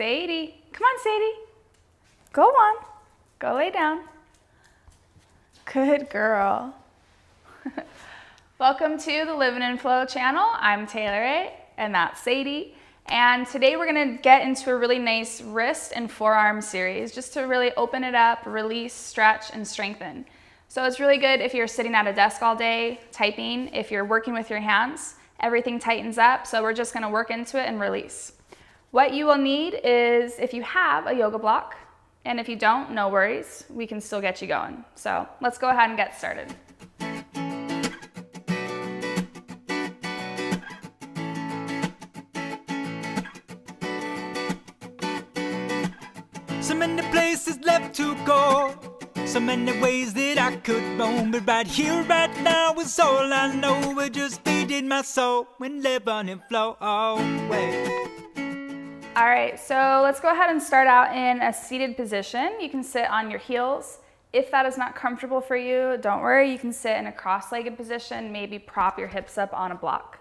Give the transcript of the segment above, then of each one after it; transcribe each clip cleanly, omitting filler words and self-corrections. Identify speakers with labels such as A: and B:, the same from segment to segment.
A: Sadie, come on, Sadie. Go on, go lay down. Good girl. Welcome to the Living in Flow channel. I'm WRAY, and that's Sadie. And today we're gonna get into a really nice wrist and forearm series, just to really open it up, release, stretch, and strengthen. So it's really good if you're sitting at a desk all day typing. If you're working with your hands, everything tightens up. So we're just gonna work into it and release. What you will need is, if you have a yoga block, and if you don't, no worries, we can still get you going. So let's go ahead and get started.
B: So many places left to go, so many ways that I could roam, but right here, right now is all I know. We're just feeding my soul and live on and flow away.
A: All right, so let's go ahead and start out in a seated position. You can sit on your heels. If that is not comfortable for you, don't worry, you can sit in a cross-legged position, maybe prop your hips up on a block.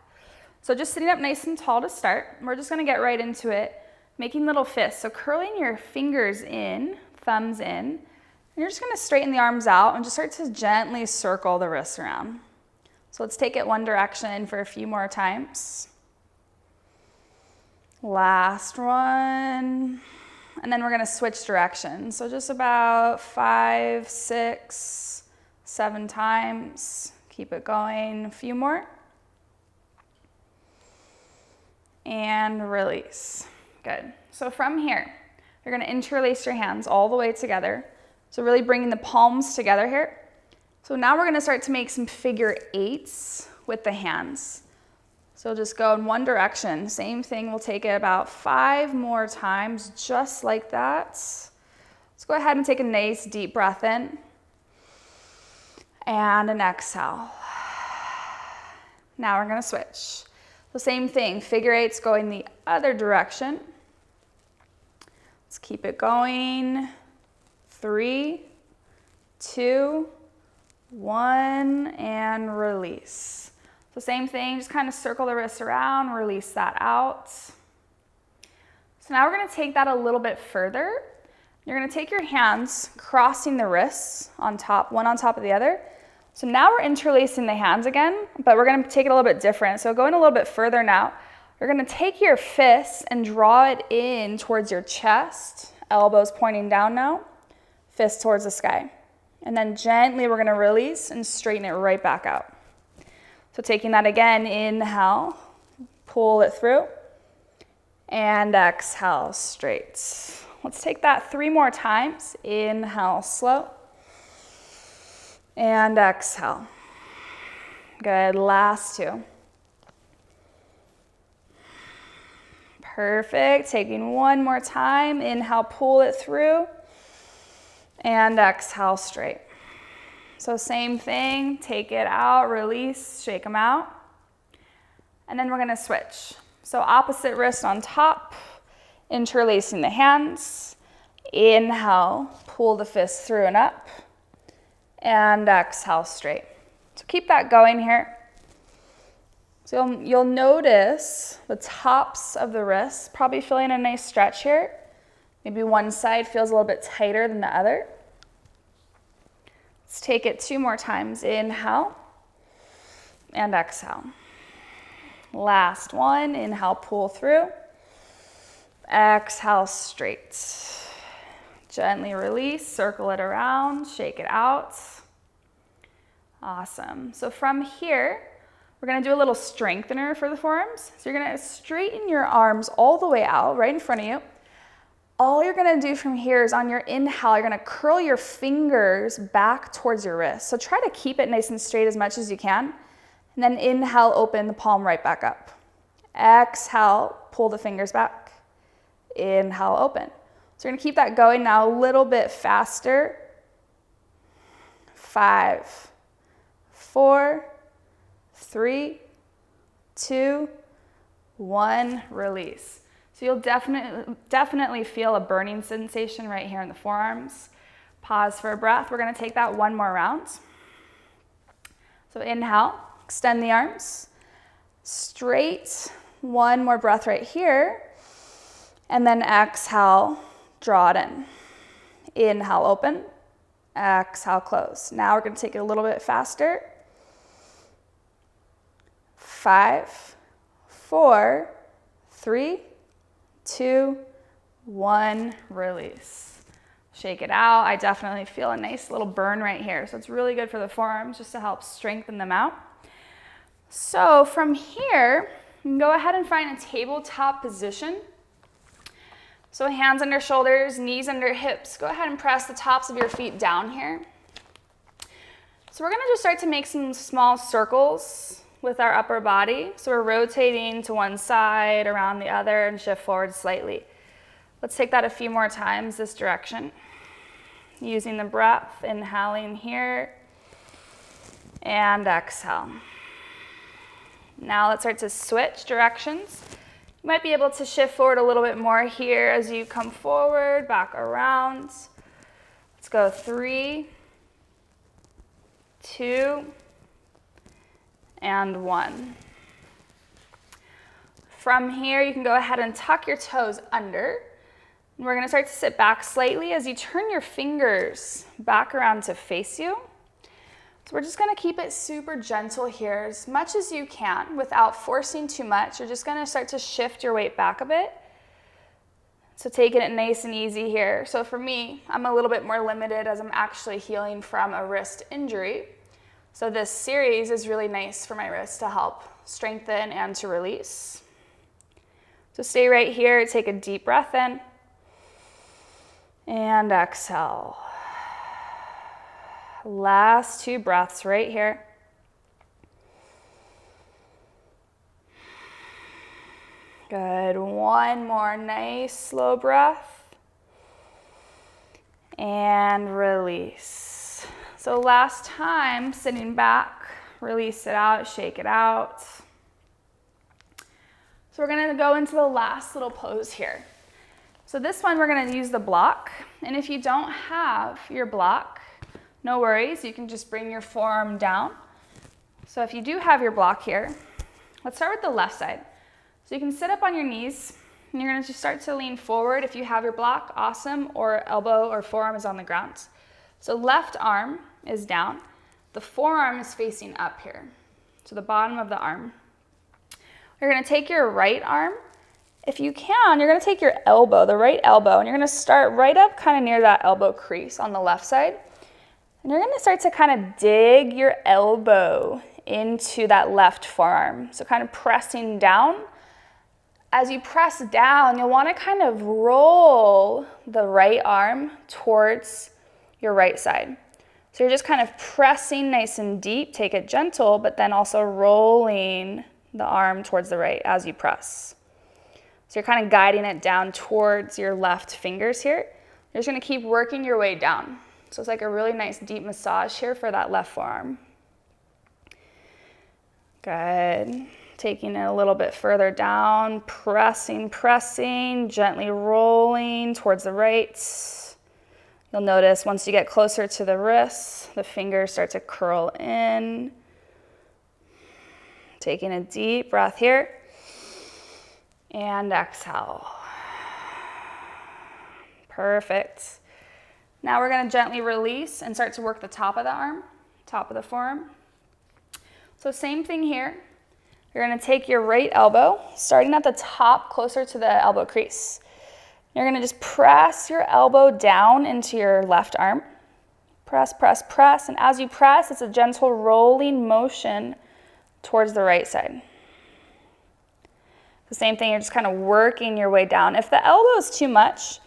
A: So just sitting up nice and tall to start. We're just gonna get right into it, making little fists. So curling your fingers in, thumbs in, and you're just gonna straighten the arms out and just start to gently circle the wrists around. So let's take it one direction for a few more times. Last one. And then we're gonna switch directions. So just about 5, 6, 7 times. Keep it going, a few more. And release. Good. So from here, you're gonna interlace your hands all the way together. So really bringing the palms together here. So now we're gonna start to make some figure eights with the hands. So just go in one direction. Same thing, we'll take it about 5 more times, just like that. Let's go ahead and take a nice deep breath in. And an exhale. Now we're gonna switch. The same thing, figure eights going the other direction. Let's keep it going. 3, 2, 1, and release. So same thing, just kind of circle the wrists around, release that out. So now we're gonna take that a little bit further. You're gonna take your hands, crossing the wrists on top, one on top of the other. So now we're interlacing the hands again, but we're gonna take it a little bit different. So going a little bit further now, you're gonna take your fists and draw it in towards your chest, elbows pointing down now, fists towards the sky. And then gently we're gonna release and straighten it right back out. So taking that again, inhale, pull it through, and exhale, straight. Let's take that 3 more times. Inhale, slow, and exhale. Good, last 2. Perfect, taking 1 more time. Inhale, pull it through, and exhale, straight. So same thing, take it out, release, shake them out. And then we're gonna switch. So opposite wrist on top, interlacing the hands. Inhale, pull the fist through and up. And exhale, straight. So keep that going here. So you'll notice the tops of the wrists, probably feeling a nice stretch here. Maybe one side feels a little bit tighter than the other. Let's take it 2 more times. Inhale and exhale. Last one, inhale, pull through. Exhale, straight. Gently release, circle it around, shake it out. Awesome. So from here, we're gonna do a little strengthener for the forearms. So you're gonna straighten your arms all the way out, right in front of you. All you're gonna do from here is on your inhale, you're gonna curl your fingers back towards your wrist. So try to keep it nice and straight as much as you can. And then inhale, open the palm right back up. Exhale, pull the fingers back. Inhale, open. So you're gonna keep that going now a little bit faster. 5, 4, 3, 2, 1, release. So you'll definitely feel a burning sensation right here in the forearms. Pause for a breath. We're gonna take that 1 more round. So inhale, extend the arms, straight. 1 more breath right here. And then exhale, draw it in. Inhale, open. Exhale, close. Now we're going to take it a little bit faster. 5, 4, 3, 2, 1, release. Shake it out. I definitely feel a nice little burn right here. So it's really good for the forearms just to help strengthen them out. So from here, you can go ahead and find a tabletop position. So hands under shoulders, knees under hips. Go ahead and press the tops of your feet down here. So we're gonna just start to make some small circles with our upper body. So we're rotating to one side, around the other, and shift forward slightly. Let's take that a few more times this direction. Using the breath, inhaling here, and exhale. Now let's start to switch directions. You might be able to shift forward a little bit more here as you come forward, back around. Let's go 3, 2, and 1. From here, you can go ahead and tuck your toes under. And we're going to start to sit back slightly as you turn your fingers back around to face you. So we're just going to keep it super gentle here as much as you can without forcing too much. You're just going to start to shift your weight back a bit. So taking it nice and easy here. So for me, I'm a little bit more limited as I'm actually healing from a wrist injury. So this series is really nice for my wrist to help strengthen and to release. So stay right here, take a deep breath in, and exhale. Last 2 breaths right here. Good, one more nice slow breath. And release. So last time, sitting back, release it out, shake it out. So we're gonna go into the last little pose here. So this one, we're gonna use the block. And if you don't have your block, no worries, you can just bring your forearm down. So if you do have your block here, let's start with the left side. So you can sit up on your knees, and you're gonna just start to lean forward. If you have your block, awesome, or elbow or forearm is on the ground. So left arm is down. The forearm is facing up here. So the bottom of the arm. You're gonna take your right arm. If you can, you're gonna take your elbow, the right elbow, and you're gonna start right up kind of near that elbow crease on the left side. And you're gonna start to kind of dig your elbow into that left forearm. So kind of pressing down. As you press down, you'll wanna kind of roll the right arm towards your right side. So you're just kind of pressing nice and deep, take it gentle, but then also rolling the arm towards the right as you press. So you're kind of guiding it down towards your left fingers here. You're just gonna keep working your way down. So it's like a really nice deep massage here for that left forearm. Good. Taking it a little bit further down, pressing, gently rolling towards the right. You'll notice once you get closer to the wrists, the fingers start to curl in. Taking a deep breath here. And exhale. Perfect. Now we're going to gently release and start to work the top of the arm, top of the forearm. So same thing here. You're going to take your right elbow, starting at the top closer to the elbow crease. You're going to just press your elbow down into your left arm. Press, press, press. And as you press, it's a gentle rolling motion towards the right side. The same thing, you're just kind of working your way down. If the elbow is too much,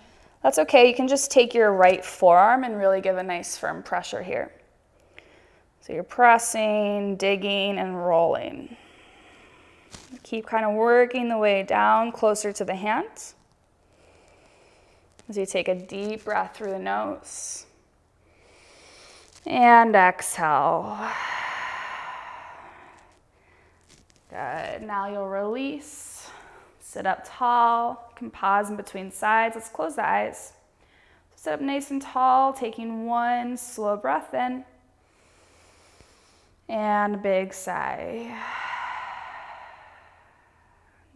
A: that's okay. You can just take your right forearm and really give a nice firm pressure here. So you're pressing, digging, and rolling. Keep kind of working the way down closer to the hands. As you take a deep breath through the nose. And exhale. Good. Now you'll release. Sit up tall. You can pause in between sides. Let's close the eyes. Sit up nice and tall, taking one slow breath in. And a big sigh.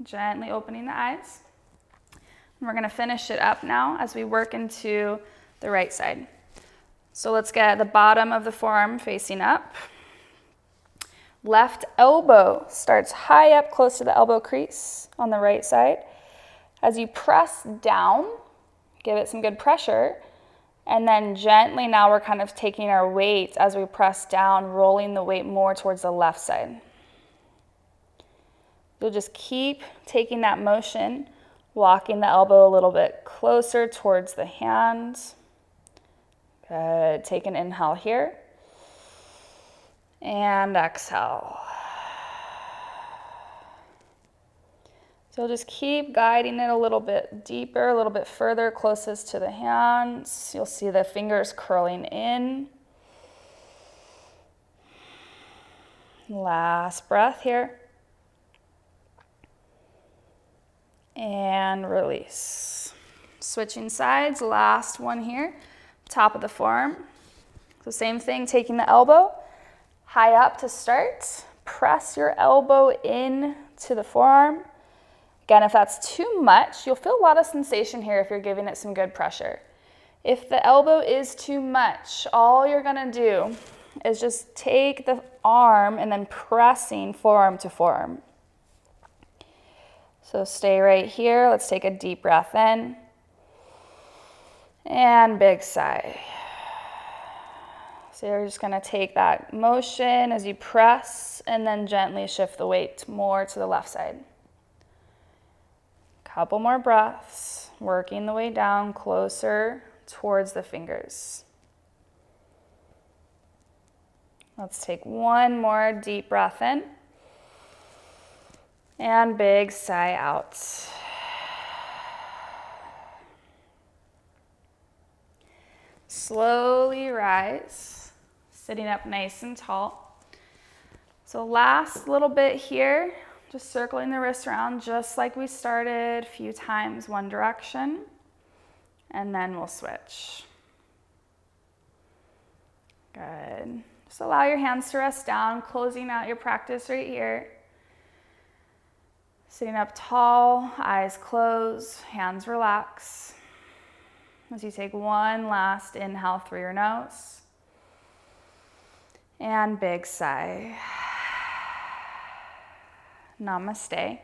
A: Gently opening the eyes. We're gonna finish it up now as we work into the right side. So let's get the bottom of the forearm facing up. Left elbow starts high up close to the elbow crease on the right side. As you press down, give it some good pressure, and then gently now we're kind of taking our weight as we press down, rolling the weight more towards the left side. You'll just keep taking that motion, walking the elbow a little bit closer towards the hand. Good. Take an inhale here. And exhale. So just keep guiding it a little bit deeper, a little bit further, closest to the hands. You'll see the fingers curling in. Last breath here. And release. Switching sides, last one here. Top of the forearm. So same thing, taking the elbow high up to start. Press your elbow in to the forearm. Again, if that's too much, you'll feel a lot of sensation here if you're giving it some good pressure. If the elbow is too much, all you're gonna do is just take the arm and then pressing forearm to forearm. So stay right here. Let's take a deep breath in. And big sigh. So you're just gonna take that motion as you press and then gently shift the weight more to the left side. Couple more breaths, working the way down closer towards the fingers. Let's take one more deep breath in. And big sigh out. Slowly rise, sitting up nice and tall. So last little bit here, just circling the wrists around just like we started, a few times one direction, and then we'll switch. Good. Just allow your hands to rest down, closing out your practice right here. Sitting up tall, eyes closed, hands relax. As you take one last inhale through your nose. And big sigh. Namaste.